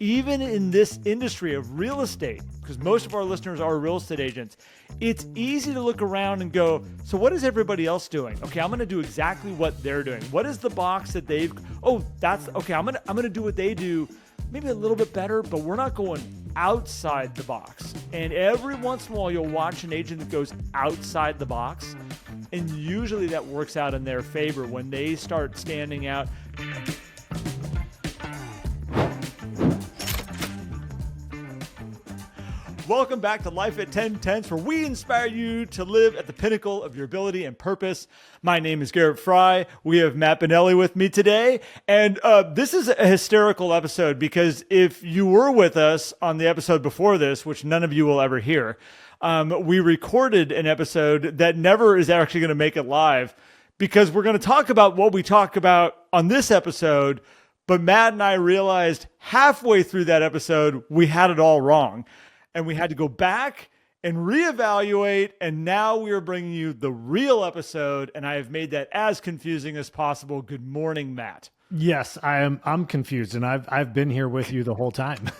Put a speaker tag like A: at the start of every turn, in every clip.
A: even in this industry of real estate, because most of our listeners are real estate agents, it's easy to look around and go, so what is everybody else doing? Okay, I'm going to do exactly what they're doing. What is the box that they've, oh, that's, okay, I'm going to do what they do, maybe a little bit better, but we're not going outside the box. And every once in a while, you'll watch an agent that goes outside the box, and usually that works out in their favor when they start standing out. Welcome back to Life at 10 Tenths, where we inspire you to live at the pinnacle of your ability and purpose. My name is Garrett Fry. We have Matt Benelli with me today. And this is a hysterical episode because if you were with us on the episode before this, which none of you will ever hear, we recorded an episode that never is actually going to make it live because we're going to talk about what we talk about on this episode. But Matt and I realized halfway through that episode, we had it all wrong. And we had to go back and reevaluate. And now we are bringing you the real episode. And I have made that as confusing as possible. Good morning, Matt.
B: Yes, I'm confused, and I've been here with you the whole time.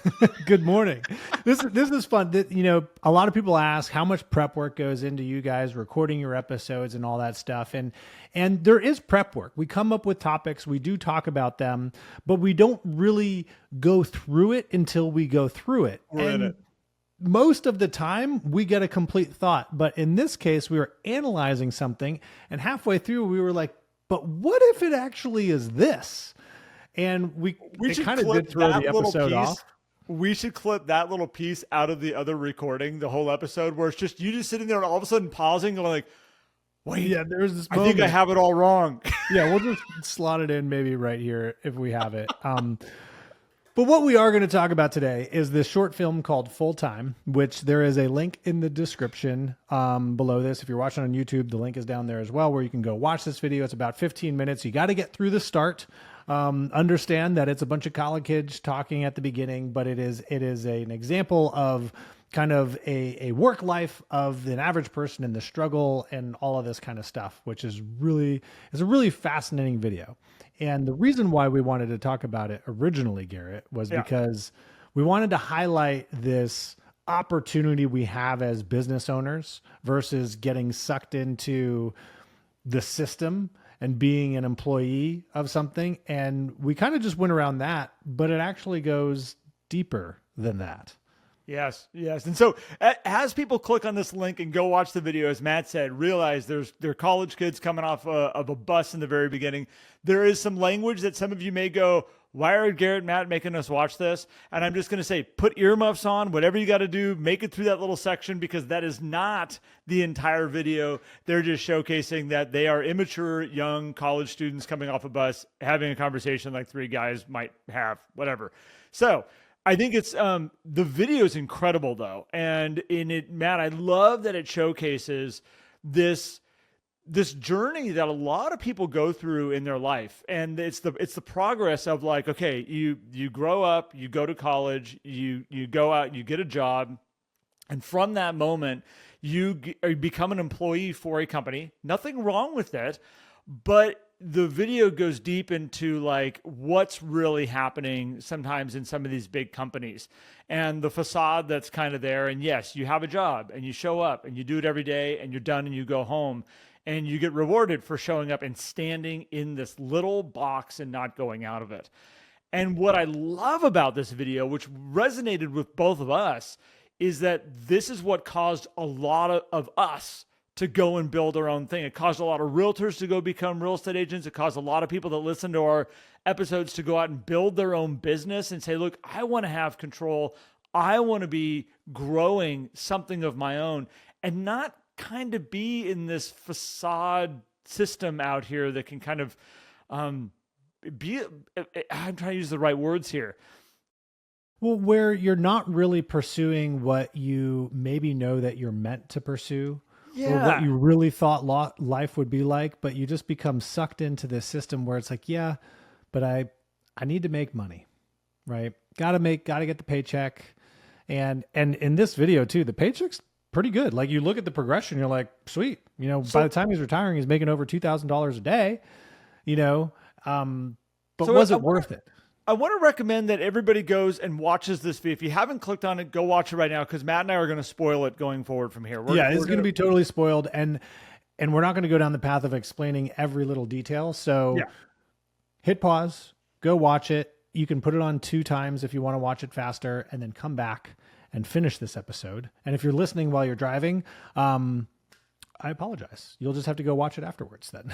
B: Good morning. This is fun. You know, a lot of people ask how much prep work goes into you guys recording your episodes and all that stuff. And there is prep work. We come up with topics, we do talk about them, but we don't really go through it until we go through it.
A: We're in it.
B: Most of the time we get a complete thought, but in this case we were analyzing something, and halfway through we were like, but what if it actually is this? And we kind of did throw the episode off.
A: We should clip that little piece out of the other recording, the whole episode, where it's just you just sitting there and all of a sudden pausing and like, wait,
B: yeah, there's this
A: I
B: moment.
A: think I have it all wrong.
B: Yeah, we'll just slot it in maybe right here if we have it. But what we are going to talk about today is this short film called Full Time, which there is a link in the description below this. If you're watching on YouTube, the link is down there as well, where you can go watch this video. It's about 15 minutes. You got to get through the start. Understand that it's a bunch of college kids talking at the beginning, but it is an example of kind of a work life of an average person and the struggle and all of this kind of stuff, which is a really fascinating video. And the reason why we wanted to talk about it originally, Garrett, was because we wanted to highlight this opportunity we have as business owners versus getting sucked into the system and being an employee of something. And we kind of just went around that, but it actually goes deeper than that.
A: Yes. And so as people click on this link and go watch the video, as Matt said, realize they're college kids coming off of a bus in the very beginning. There is some language that some of you may go, why are Garrett and Matt making us watch this? And I'm just going to say, put earmuffs on, whatever you got to do, make it through that little section, because that is not the entire video. They're just showcasing that they are immature, young college students coming off a bus, having a conversation like three guys might have, whatever. So I think it's, the video is incredible though. And in it, Matt, I love that it showcases this journey that a lot of people go through in their life. And it's the progress of like, okay, you grow up, you go to college, you go out, you get a job. And from that moment, you become an employee for a company. Nothing wrong with that, but the video goes deep into like what's really happening sometimes in some of these big companies and the facade that's kind of there. And yes, you have a job and you show up and you do it every day and you're done and you go home and you get rewarded for showing up and standing in this little box and not going out of it. And what I love about this video, which resonated with both of us, is that this is what caused a lot of us to go and build our own thing. It caused a lot of realtors to go become real estate agents. It caused a lot of people that listen to our episodes to go out and build their own business and say, look, I want to have control. I want to be growing something of my own and not kind of be in this facade system out here that can kind of I'm trying to use the right words here.
B: Well, where you're not really pursuing what you maybe know that you're meant to pursue. Or what you really thought life would be like, but you just become sucked into this system where it's like, yeah, but I need to make money, right? Got to get the paycheck. And in this video too, the paycheck's pretty good. Like you look at the progression, you're like, sweet. You know, by the time he's retiring, he's making over $2,000 a day, you know, but was it worth it?
A: I want to recommend that everybody goes and watches this video. If you haven't clicked on it, go watch it right now, because Matt and I are going to spoil it going forward from here.
B: It's going to be totally spoiled, and we're not going to go down the path of explaining every little detail. So hit pause, go watch it. You can put it on 2 times if you want to watch it faster, and then come back and finish this episode. And if you're listening while you're driving, I apologize. You'll just have to go watch it afterwards then.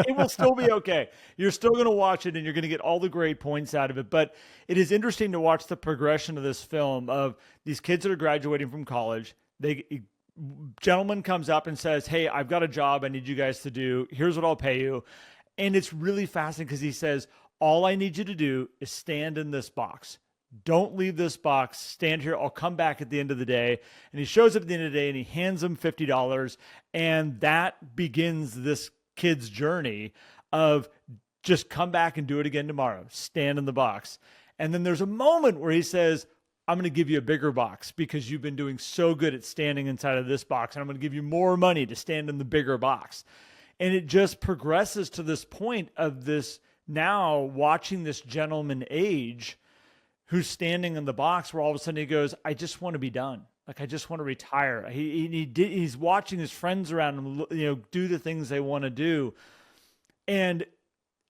A: It will still be okay. You're still going to watch it and you're going to get all the great points out of it. But it is interesting to watch the progression of this film of these kids that are graduating from college. Gentleman comes up and says, hey, I've got a job I need you guys to do. Here's what I'll pay you. And it's really fascinating because he says, all I need you to do is stand in this box. Don't leave this box. Stand here. I'll come back at the end of the day. And he shows up at the end of the day and he hands him $50. And that begins this kid's journey of just come back and do it again tomorrow. Stand in the box. And then there's a moment where he says, I'm going to give you a bigger box because you've been doing so good at standing inside of this box. And I'm going to give you more money to stand in the bigger box. And it just progresses to this point of this now watching this gentleman age who's standing in the box where all of a sudden he goes, I just want to be done. Like, I just want to retire. He's watching his friends around him, do the things they want to do. And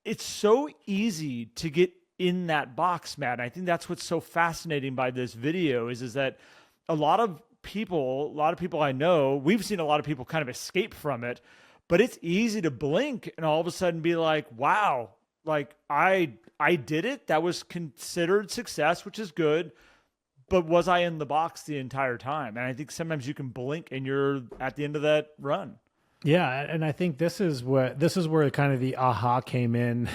A: it's so easy to get in that box, Matt. And I think that's what's so fascinating by this video is that a lot of people I know, we've seen a lot of people kind of escape from it, but it's easy to blink and all of a sudden be like, wow, like I did it. That was considered success, which is good. But was I in the box the entire time? And I think sometimes you can blink and you're at the end of that run.
B: Yeah. And I think this is where kind of the aha came in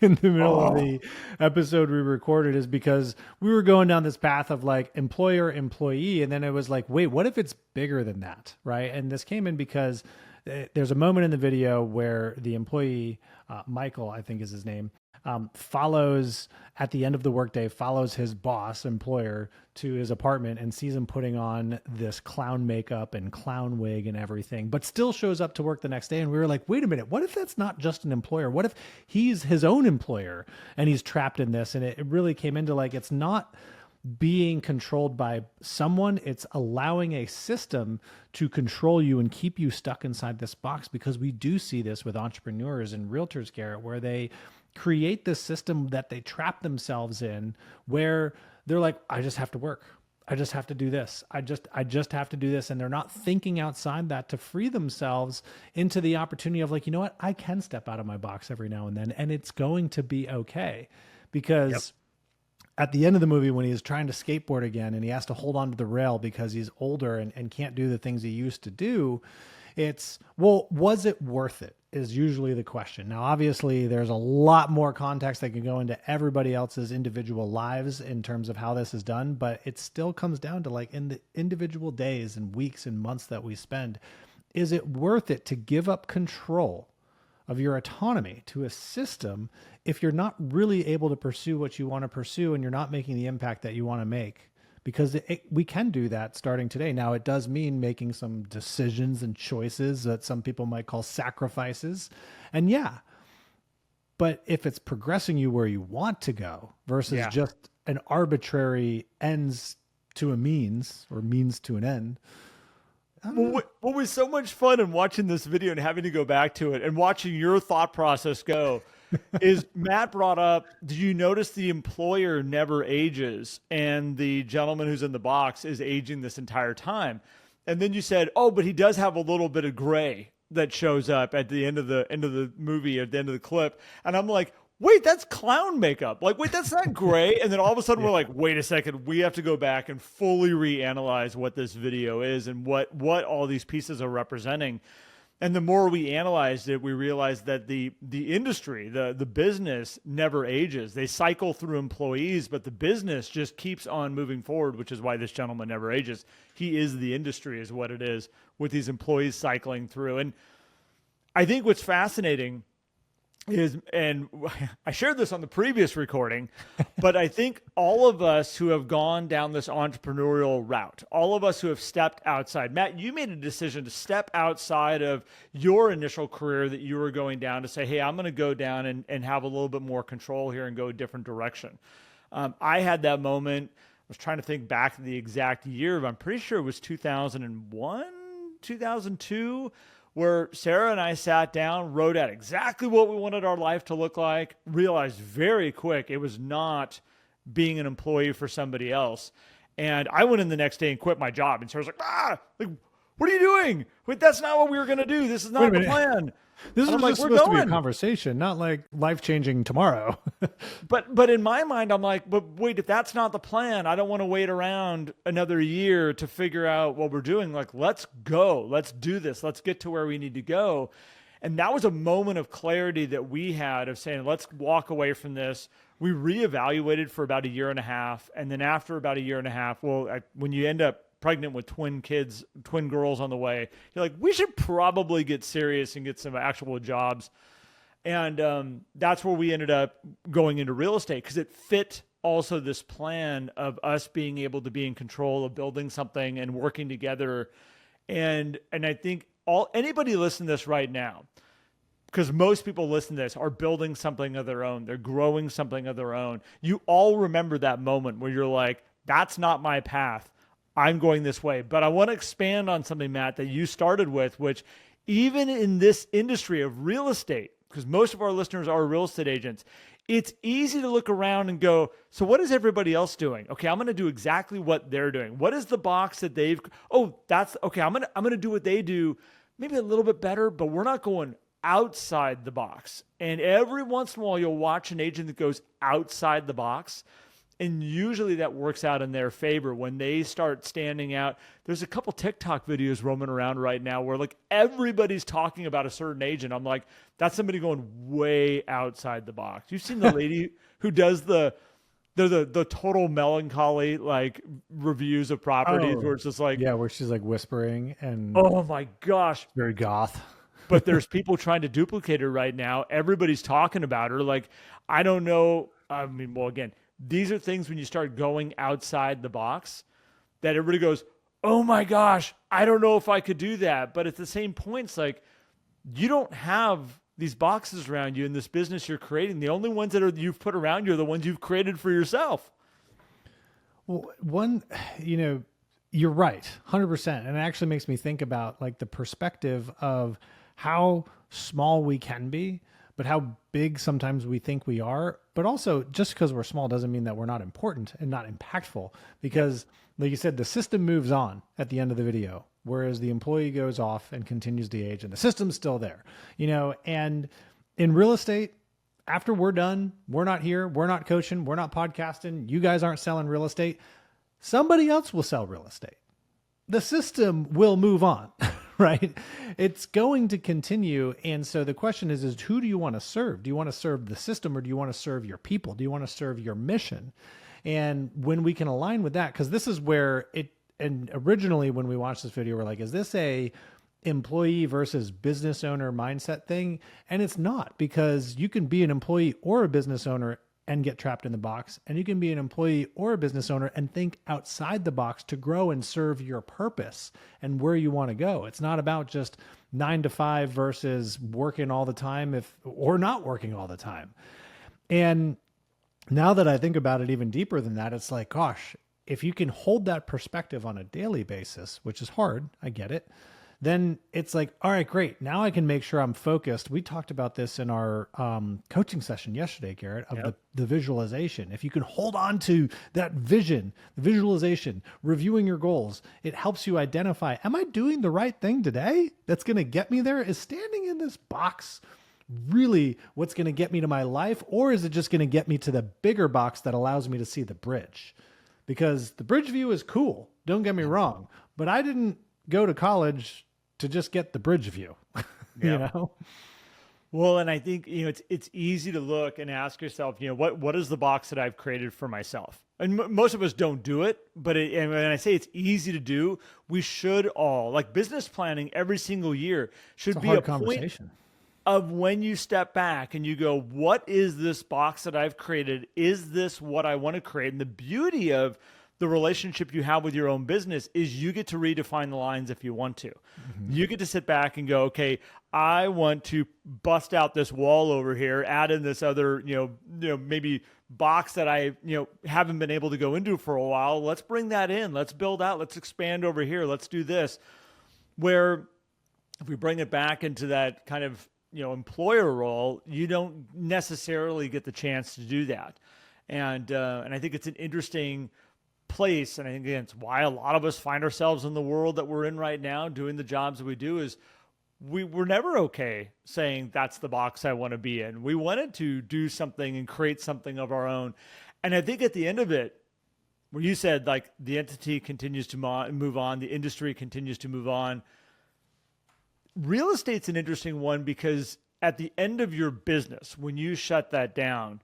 B: the middle of the episode we recorded, is because we were going down this path of like employer, employee. And then it was like, wait, what if it's bigger than that? Right. And this came in because there's a moment in the video where the employee, Michael, I think is his name, follows at the end of the workday, follows his boss, employer, to his apartment and sees him putting on this clown makeup and clown wig and everything, but still shows up to work the next day. And we were like, wait a minute, what if that's not just an employer? What if he's his own employer and he's trapped in this? And it really came into like, it's not being controlled by someone, it's allowing a system to control you and keep you stuck inside this box, because we do see this with entrepreneurs and realtors, Garrett, where they create this system that they trap themselves in, where they're like, I just have to work. I just have to do this. I just have to do this. And they're not thinking outside that to free themselves into the opportunity of like, you know what, I can step out of my box every now and then, and it's going to be okay. Because at the end of the movie, when he's trying to skateboard again and he has to hold on to the rail because he's older and can't do the things he used to do, it's, well, was it worth it is usually the question. Now, obviously, there's a lot more context that can go into everybody else's individual lives in terms of how this is done, but it still comes down to like in the individual days and weeks and months that we spend, is it worth it to give up control of your autonomy to a system if you're not really able to pursue what you want to pursue and you're not making the impact that you want to make? Because we can do that starting today. Now, it does mean making some decisions and choices that some people might call sacrifices. And yeah, but if it's progressing you where you want to go versus just an arbitrary ends to a means or means to an end.
A: What was so much fun in watching this video and having to go back to it and watching your thought process go is Matt brought up, did you notice the employer never ages and the gentleman who's in the box is aging this entire time? And then you said, oh, but he does have a little bit of gray that shows up at the end of the movie, at the end of the clip. And I'm like, wait, that's clown makeup. Like, wait, that's not gray. And then all of a sudden we're like, wait a second, we have to go back and fully reanalyze what this video is and what all these pieces are representing. And the more we analyzed it, we realized that the industry, the business never ages. They cycle through employees, but the business just keeps on moving forward, which is why this gentleman never ages. He is the industry is what it is, with these employees cycling through. And I think what's fascinating is, and I shared this on the previous recording, but I think all of us who have gone down this entrepreneurial route, all of us who have stepped outside, Matt, you made a decision to step outside of your initial career that you were going down to say, hey, I'm going to go down and have a little bit more control here and go a different direction. I had that moment. I was trying to think back to the exact year, but I'm pretty sure it was 2001, 2002, where Sarah and I sat down, wrote out exactly what we wanted our life to look like, realized very quick it was not being an employee for somebody else. And I went in the next day and quit my job. And Sarah's like, what are you doing? Wait, that's not what we were going to do. This is not the plan.
B: This
A: And
B: is
A: I'm
B: just
A: like,
B: supposed to be a conversation, not like life-changing tomorrow.
A: But in my mind, I'm like, but wait, if that's not the plan, I don't want to wait around another year to figure out what we're doing. Like, let's go. Let's do this. Let's get to where we need to go. And that was a moment of clarity that we had of saying, let's walk away from this. We reevaluated for about a year and a half. And then after about a year and a half, when you end up pregnant with twin kids, twin girls on the way, you're like, we should probably get serious and get some actual jobs. And that's where we ended up going into real estate, because it fit also this plan of us being able to be in control of building something and working together. And I think anybody listening to this right now, because most people listen to this, are building something of their own. They're growing something of their own. You all remember that moment where you're like, that's not my path. I'm going this way. But I want to expand on something, Matt, that you started with, which even in this industry of real estate, because most of our listeners are real estate agents, it's easy to look around and go, so what is everybody else doing? Okay, I'm going to do exactly what they're doing. What is the box that that's okay. I'm going to do what they do, maybe a little bit better, but we're not going outside the box. And every once in a while, you'll watch an agent that goes outside the box. And usually that works out in their favor when they start standing out. There's a couple TikTok videos roaming around right now where like everybody's talking about a certain agent. I'm like, that's somebody going way outside the box. You've seen the lady who does the total melancholy like reviews of properties where it's just like,
B: yeah, where she's like whispering and
A: oh my gosh,
B: very goth.
A: But there's people trying to duplicate her right now. Everybody's talking about her. Like, I don't know. I mean, well, again, these are things when you start going outside the box that everybody goes, oh my gosh, I don't know if I could do that. But at the same point, it's like, you don't have these boxes around you in this business you're creating. The only ones that you've put around you are the ones you've created for yourself.
B: Well, you're right, 100%. And it actually makes me think about like the perspective of how small we can be, but how big sometimes we think we are. But also, just because we're small doesn't mean that we're not important and not impactful. Because, like you said, the system moves on at the end of the video, whereas the employee goes off and continues to age, and the system's still there. And in real estate, after we're done, we're not here, we're not coaching, we're not podcasting, you guys aren't selling real estate, somebody else will sell real estate. The system will move on. Right? It's going to continue. And so the question is who do you want to serve? Do you want to serve the system, or do you want to serve your people? Do you want to serve your mission? And when we can align with that, because this is where and originally when we watched this video, we're like, is this a employee versus business owner mindset thing? And it's not, because you can be an employee or a business owner and get trapped in the box. And you can be an employee or a business owner and think outside the box to grow and serve your purpose and where you want to go. It's not about just 9 to 5 versus working all the time or not working all the time. And now that I think about it even deeper than that, it's like, gosh, if you can hold that perspective on a daily basis, which is hard, I get it, then it's like, all right, great. Now I can make sure I'm focused. We talked about this in our coaching session yesterday, Garrett, of the visualization. If you can hold on to that vision, the visualization, reviewing your goals, it helps you identify, am I doing the right thing today that's going to get me there? Is standing in this box really what's going to get me to my life? Or is it just going to get me to the bigger box that allows me to see the bridge? Because the bridge view is cool. Don't get me wrong. But I didn't go to college to just get the bridge view, you know?
A: Well, and I think, it's easy to look and ask yourself, what is the box that I've created for myself? And most of us don't do it, but and when I say it's easy to do, we should all, like business planning every single year should be a
B: conversation.
A: of when you step back and you go, what is this box that I've created? Is this what I want to create? And the beauty of the relationship you have with your own business is you get to redefine the lines if you want to. You get to sit back and go, okay, I want to bust out this wall over here, add in this other, maybe box that I, haven't been able to go into for a while. Let's bring that in. Let's build out. Let's expand over here. Let's do this. Where if we bring it back into that kind of, employer role, you don't necessarily get the chance to do that. And I think it's an interesting place. And I think, again, it's why a lot of us find ourselves in the world that we're in right now, doing the jobs that we do, is we're never okay saying that's the box I want to be in. We wanted to do something and create something of our own. And I think at the end of it, where you said like the entity continues to move on, the industry continues to move on. Real estate's an interesting one because at the end of your business, when you shut that down,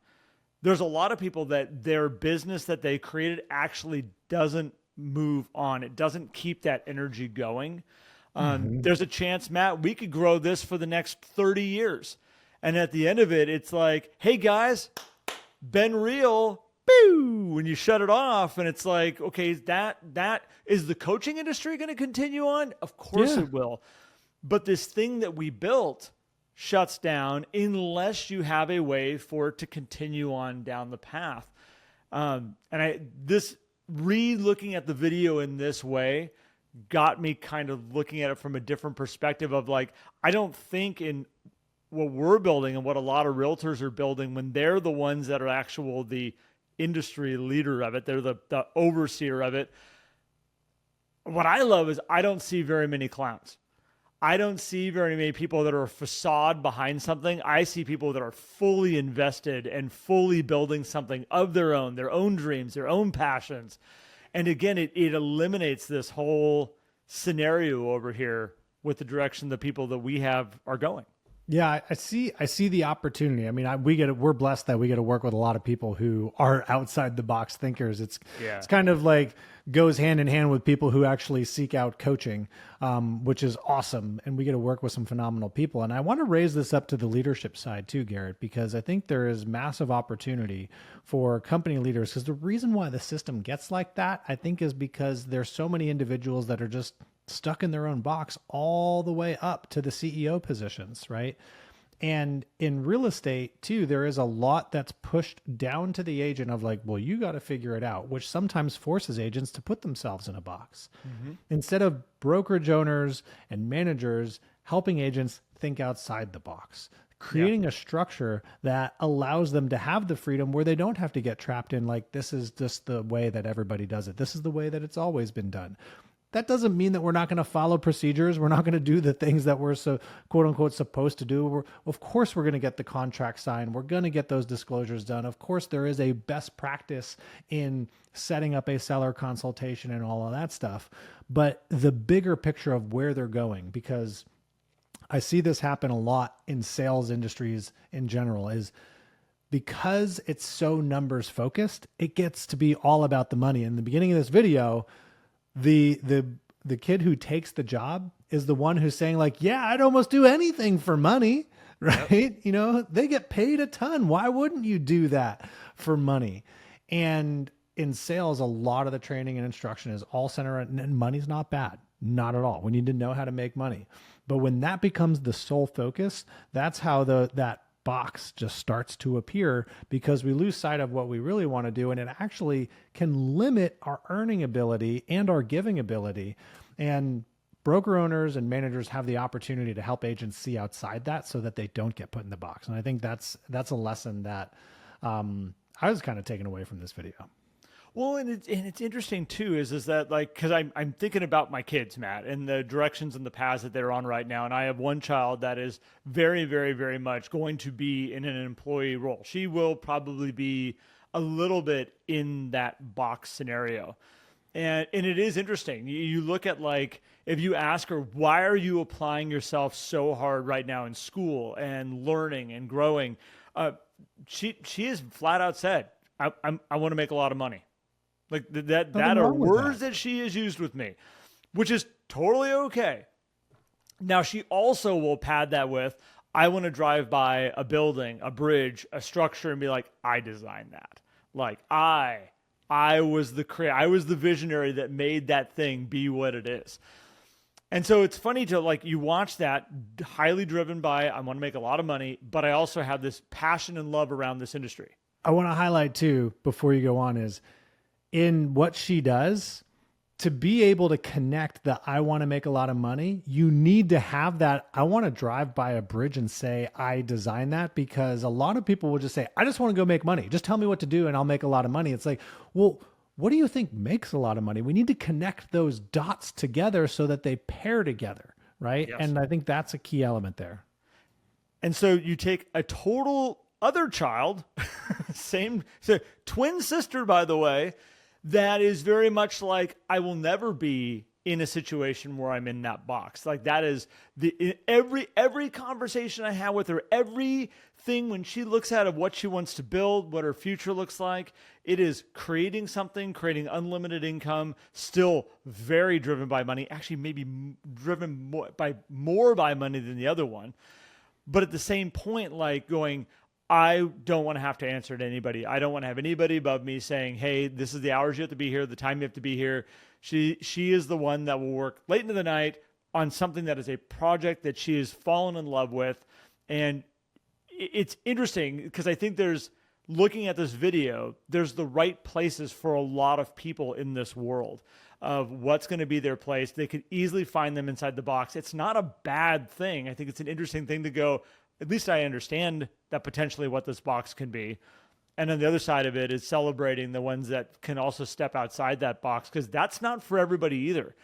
A: there's a lot of people that their business that they created actually doesn't move on. It doesn't keep that energy going. There's a chance, Matt, we could grow this for the next 30 years. And at the end of it, it's like, hey guys, been real, boo, when you shut it off. And it's like, okay, that is the coaching industry going to continue on? Of course it will. But this thing that we built shuts down unless you have a way for it to continue on down the path. This re-looking at the video in this way got me kind of looking at it from a different perspective of like, I don't think in what we're building and what a lot of realtors are building, when they're the ones that are the industry leader of it, they're the overseer of it. What I love is I don't see very many clowns. I don't see very many people that are a facade behind something. I see people that are fully invested and fully building something of their own dreams, their own passions. And again, it eliminates this whole scenario over here with the direction the people that we have are going.
B: Yeah, I see the opportunity. I mean, we're blessed that we get to work with a lot of people who are outside the box thinkers. It's kind of like goes hand in hand with people who actually seek out coaching, which is awesome. And we get to work with some phenomenal people. And I want to raise this up to the leadership side too, Garrett, because I think there is massive opportunity for company leaders. Because the reason why the system gets like that, I think, is because there's so many individuals that are just stuck in their own box all the way up to the CEO positions, right? And in real estate too, there is a lot that's pushed down to the agent of like, well, you got to figure it out, which sometimes forces agents to put themselves in a box. Instead of brokerage owners and managers helping agents think outside the box, creating a structure that allows them to have the freedom where they don't have to get trapped in like, this is just the way that everybody does it. This is the way that it's always been done. That doesn't mean that we're not going to follow procedures. We're not going to do the things that we're so quote unquote supposed to do. Of course, we're going to get the contract signed. We're going to get those disclosures done. Of course, there is a best practice in setting up a seller consultation and all of that stuff. But the bigger picture of where they're going, because I see this happen a lot in sales industries in general, is because it's so numbers focused, it gets to be all about the money. In the beginning of this video, the kid who takes the job is the one who's saying like, yeah, I'd almost do anything for money, right? Yep. You know, they get paid a ton. Why wouldn't you do that for money? And in sales, a lot of the training and instruction is all centered on, and money's not bad, not at all. We need to know how to make money. But when that becomes the sole focus, that's how that box just starts to appear, because we lose sight of what we really want to do. And it actually can limit our earning ability and our giving ability. And broker owners and managers have the opportunity to help agents see outside that so that they don't get put in the box. And I think that's a lesson that I was kind of taken away from this video.
A: Well, and it's interesting too, is that like, because I'm thinking about my kids, Matt, and the directions and the paths that they're on right now. And I have one child that is very, very, very much going to be in an employee role. She will probably be a little bit in that box scenario. And it is interesting. You look at like, if you ask her, why are you applying yourself so hard right now in school and learning and growing? She has flat out said, I want to make a lot of money. Like that are words that she has used with me, which is totally okay. Now, she also will pad that with, I want to drive by a building, a bridge, a structure and be like, I designed that. Like I was I was the visionary that made that thing be what it is. And so it's funny to like, you watch that, highly driven by, I want to make a lot of money, but I also have this passion and love around this industry.
B: I want to highlight too, before you go on, is in what she does, to be able to connect the I want to make a lot of money, you need to have that. I want to drive by a bridge and say, I designed that, because a lot of people will just say, I just want to go make money. Just tell me what to do and I'll make a lot of money. It's like, well, what do you think makes a lot of money? We need to connect those dots together so that they pair together, right?
A: Yes.
B: And I think that's a key element there.
A: And so you take a total other child, so twin sister, by the way, that is very much like, I will never be in a situation where I'm in that box. Like that is every conversation I have with her, everything when she looks at of what she wants to build, what her future looks like, it is creating something, creating unlimited income, still very driven by money, actually maybe driven more by money than the other one. But at the same point, like going, I don't want to have to answer to anybody. I don't want to have anybody above me saying, hey, this is the hours you have to be here, the time you have to be here. She is the one that will work late into the night on something that is a project that she has fallen in love with. And it's interesting because I think looking at this video, there's the right places for a lot of people in this world of what's going to be their place. They could easily find them inside the box. It's not a bad thing. I think it's an interesting thing to go, at least I understand that potentially what this box can be. And on the other side of it is celebrating the ones that can also step outside that box, because that's not for everybody either.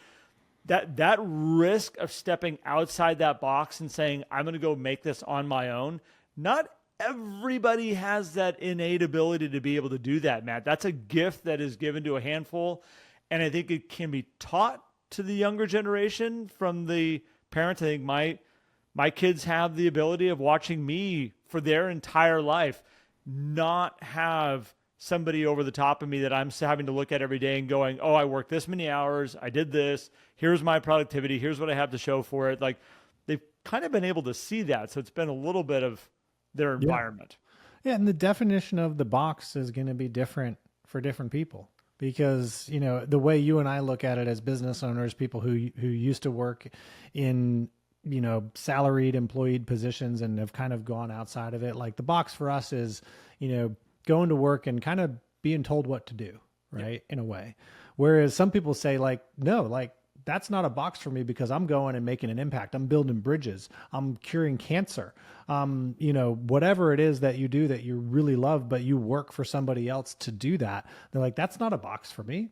A: That risk of stepping outside that box and saying, I'm going to go make this on my own, not everybody has that innate ability to be able to do that, Matt. That's a gift that is given to a handful. And I think it can be taught to the younger generation from the parents. I think my kids have the ability of watching me for their entire life not have somebody over the top of me that I'm having to look at every day and going, oh, I worked this many hours, I did this, here's my productivity, here's what I have to show for it. Like they've kind of been able to see that. So it's been a little bit of their environment.
B: Yeah, and the definition of the box is going to be different for different people, because, you know, the way you and I look at it as business owners, people who used to work in, you know, salaried employed positions and have kind of gone outside of it. Like the box for us is, you know, going to work and kind of being told what to do, right? In a way. Whereas some people say like, no, like that's not a box for me because I'm going and making an impact. I'm building bridges. I'm curing cancer. You know, whatever it is that you do that you really love, but you work for somebody else to do that. They're like, that's not a box for me.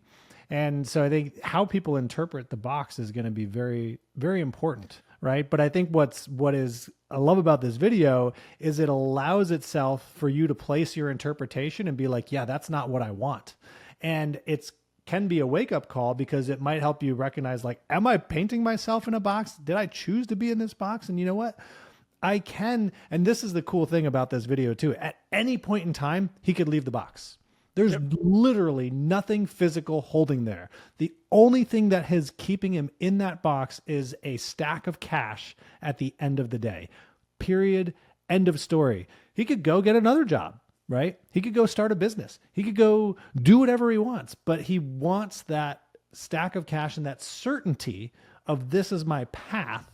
B: And so I think how people interpret the box is going to be very, very important. Right. But I think what is I love about this video is it allows itself for you to place your interpretation and be like, yeah, that's not what I want. And it's can be a wake up call, because it might help you recognize, like, am I painting myself in a box? Did I choose to be in this box? And you know what? I can. And this is the cool thing about this video too. At any point in time, he could leave the box. There's literally nothing physical holding there. The only thing that is keeping him in that box is a stack of cash at the end of the day. Period. End of story. He could go get another job, right? He could go start a business. He could go do whatever he wants, but he wants that stack of cash and that certainty of this is my path,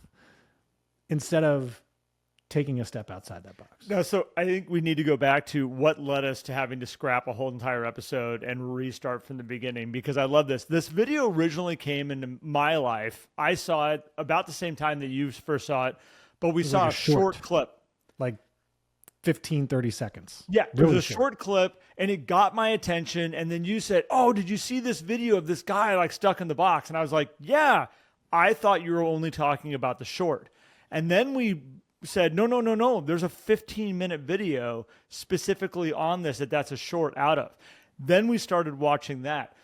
B: instead of taking a step outside that box.
A: No, so I think we need to go back to what led us to having to scrap a whole entire episode and restart from the beginning, because I love this. This video originally came into my life. I saw it about the same time that you first saw it, but we saw
B: like
A: a short clip.
B: Like 15, 30 seconds.
A: Yeah, there was a short clip and it got my attention. And then you said, oh, did you see this video of this guy like stuck in the box? And I was like, yeah, I thought you were only talking about the short. And then we said, no. There's a 15-minute video specifically on this that's a short out of. Then we started watching that.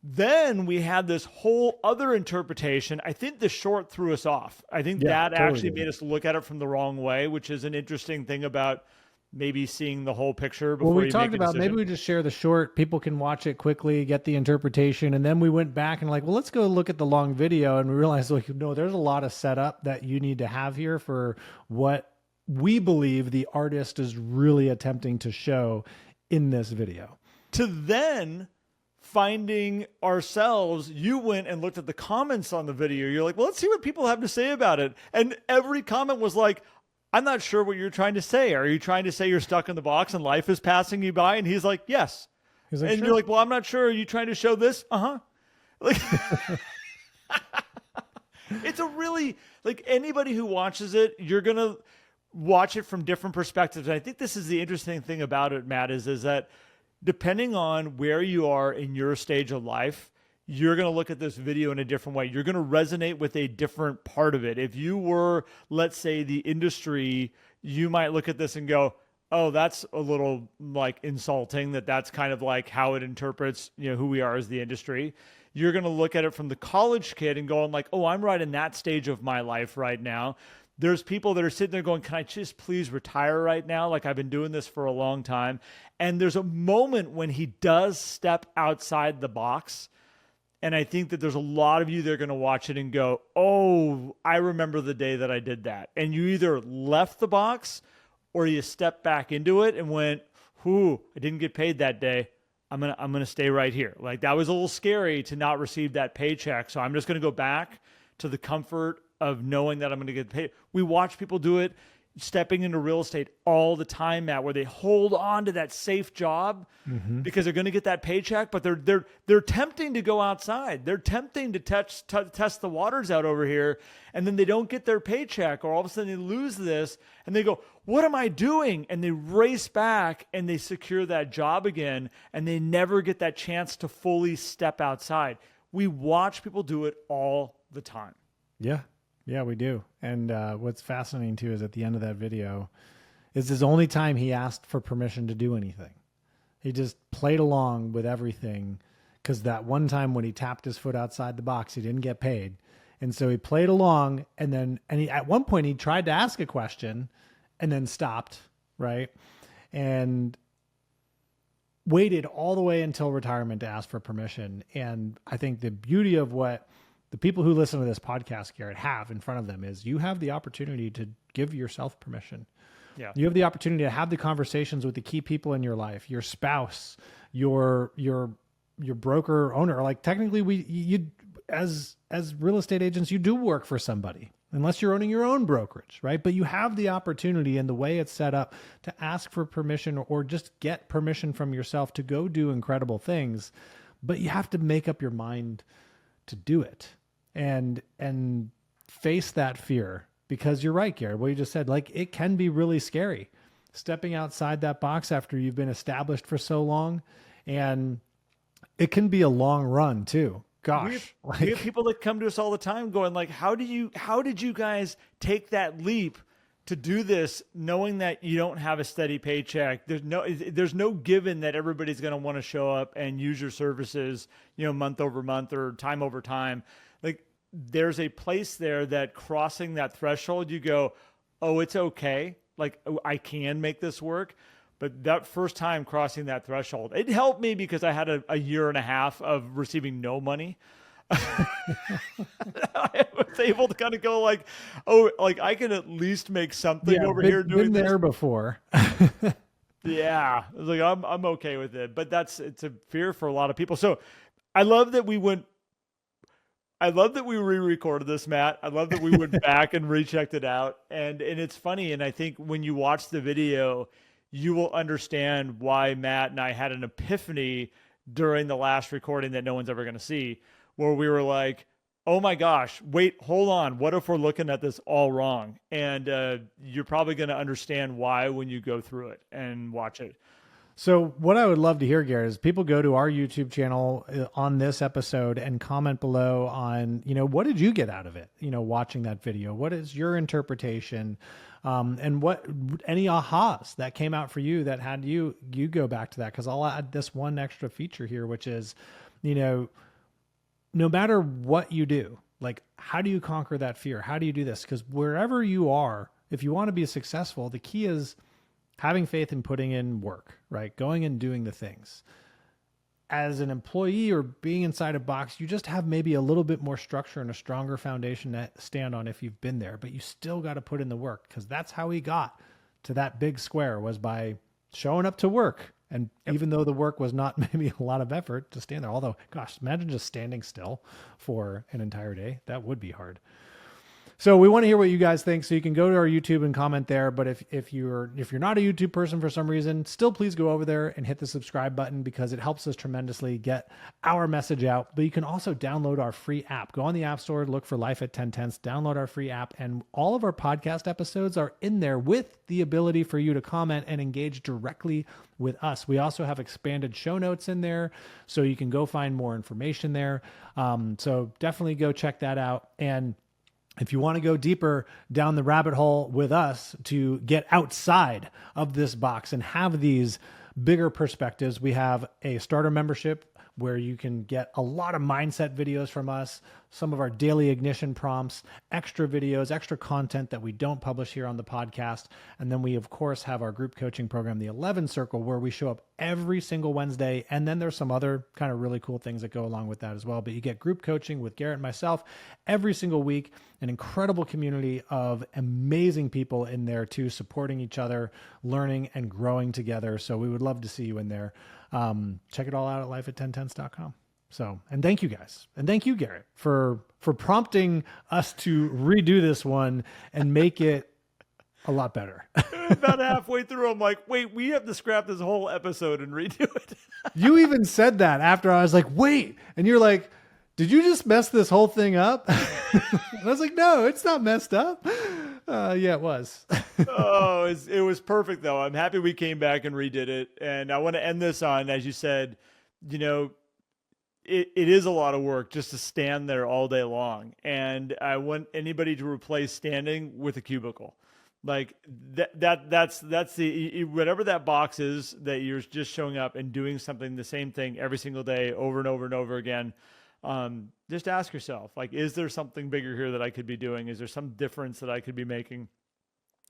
A: Then we had this whole other interpretation. I think the short threw us off. I think that totally actually made us look at it from the wrong way, which is an interesting thing about maybe seeing the whole picture before you make a decision.
B: Maybe we just share the short. People can watch it quickly, get the interpretation. And then we went back and like, well, let's go look at the long video. And we realized, like, no, there's a lot of setup that you need to have here for what we believe the artist is really attempting to show in this video.
A: To then finding ourselves, you went and looked at the comments on the video. You're like, well, let's see what people have to say about it. And every comment was like, I'm not sure what you're trying to say. Are you trying to say you're stuck in the box and life is passing you by? And he's like, yes.
B: He's like,
A: and
B: sure.
A: You're like, well, I'm not sure. Are you trying to show this? Uh-huh. Like, it's a really, like, anybody who watches it, you're going to watch it from different perspectives. And I think this is the interesting thing about it, Matt, is that depending on where you are in your stage of life, you're going to look at this video in a different way. You're going to resonate with a different part of it. If you were, let's say, the industry, you might look at this and go, oh, that's a little like insulting, that's kind of like how it interprets, who we are as the industry. You're going to look at it from the college kid and going like, oh, I'm right in that stage of my life right now. There's people that are sitting there going, can I just please retire right now? Like, I've been doing this for a long time. And there's a moment when he does step outside the box. And I think that there's a lot of you that are going to watch it and go, oh, I remember the day that I did that. And you either left the box or you stepped back into it and went, whoo, I didn't get paid that day. I'm gonna stay right here. Like, that was a little scary to not receive that paycheck. So I'm just going to go back to the comfort of knowing that I'm going to get paid. We watch people do it stepping into real estate all the time, Matt, where they hold on to that safe job because they're going to get that paycheck, but they're tempting to go outside. They're tempting to test the waters out over here, and then they don't get their paycheck, or all of a sudden they lose this, and they go, what am I doing? And they race back and they secure that job again, and they never get that chance to fully step outside. We watch people do it all the time.
B: Yeah. Yeah, we do. And what's fascinating too is at the end of that video is his only time he asked for permission to do anything. He just played along with everything because that one time when he tapped his foot outside the box, he didn't get paid. And so he played along, and he, at one point he tried to ask a question and then stopped, right? And waited all the way until retirement to ask for permission. And I think the beauty of what the people who listen to this podcast, Garrett, have in front of them is you have the opportunity to give yourself permission.
A: Yeah.
B: You have the opportunity to have the conversations with the key people in your life, your spouse, your broker owner. Like, technically you as real estate agents, you do work for somebody unless you're owning your own brokerage, right? But you have the opportunity, and the way it's set up, to ask for permission or just get permission from yourself to go do incredible things. But you have to make up your mind to do it. And face that fear, because you're right, Garrett, what you just said, like, it can be really scary stepping outside that box after you've been established for so long. And it can be a long run too. Gosh,
A: we have people that come to us all the time going like, how did you guys take that leap to do this, knowing that you don't have a steady paycheck? There's no given that everybody's going to want to show up and use your services, month over month or time over time. Like, there's a place there that crossing that threshold, you go, oh, it's okay. Like, I can make this work. But that first time crossing that threshold, it helped me because I had a year and a half of receiving no money. I was able to kind of go like, oh, like, I can at least make something over here doing
B: been there
A: this.
B: before.
A: Yeah. I was like, I'm okay with it, but it's a fear for a lot of people. So I love that we re-recorded this, Matt. I love that we went back and rechecked it out. And it's funny. And I think when you watch the video, you will understand why Matt and I had an epiphany during the last recording that no one's ever going to see, where we were like, oh my gosh, wait, hold on. What if we're looking at this all wrong? And you're probably going to understand why when you go through it and watch it.
B: So what I would love to hear, Garrett, is people go to our YouTube channel on this episode and comment below on, what did you get out of it? Watching that video, what is your interpretation? And what, any ahas that came out for you that had you go back to that? Cause I'll add this one extra feature here, which is, no matter what you do, like, how do you conquer that fear? How do you do this? Cause wherever you are, if you want to be successful, the key is having faith in putting in work, right? Going and doing the things. as an employee or being inside a box, you just have maybe a little bit more structure and a stronger foundation to stand on if you've been there, but you still got to put in the work, because that's how he got to that big square, was by showing up to work. And even though the work was not maybe a lot of effort to stand there, although, gosh, imagine just standing still for an entire day. That would be hard. So we want to hear what you guys think. So you can go to our YouTube and comment there. But if you're not a YouTube person for some reason, still please go over there and hit the subscribe button, because it helps us tremendously get our message out. But you can also download our free app. Go on the App Store, look for Life at 10 Tenths, download our free app, and all of our podcast episodes are in there with the ability for you to comment and engage directly with us. We also have expanded show notes in there, so you can go find more information there. So definitely go check that out. And if you want to go deeper down the rabbit hole with us to get outside of this box and have these bigger perspectives, we have a starter membership where you can get a lot of mindset videos from us, some of our daily ignition prompts, extra videos, extra content that we don't publish here on the podcast. And then we, of course, have our group coaching program, the 11 Circle, where we show up every single Wednesday. And then there's some other kind of really cool things that go along with that as well. But you get group coaching with Garrett and myself every single week, an incredible community of amazing people in there too, supporting each other, learning and growing together. So we would love to see you in there. Check it all out at lifeat10tenths.com. So, and thank you guys. And thank you, Garrett, for prompting us to redo this one and make it a lot better.
A: About halfway through, I'm like, wait, we have to scrap this whole episode and redo it.
B: You even said that after I was like, wait. And you're like, did you just mess this whole thing up? I was like, no, it's not messed up. Yeah, it was.
A: Oh, it was perfect, though. I'm happy we came back and redid it. And I want to end this on, as you said, you know, it is a lot of work just to stand there all day long. And I want anybody to replace standing with a cubicle. Like that's the, whatever that box is that you're just showing up and doing something, the same thing every single day over and over and over again. Just ask yourself, like, is there something bigger here that I could be doing? Is there some difference that I could be making?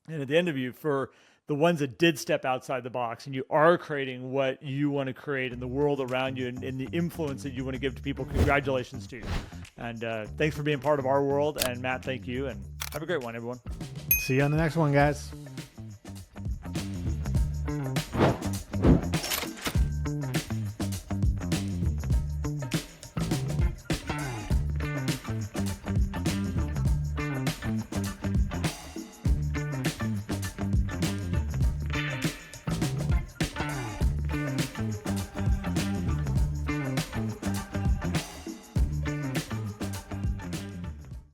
A: And at the end of you, for the ones that did step outside the box and you are creating what you want to create in the world around you and the influence that you want to give to people, congratulations to you. And thanks for being part of our world. And Matt, thank you. And have a great one, everyone.
B: See you on the next one, guys.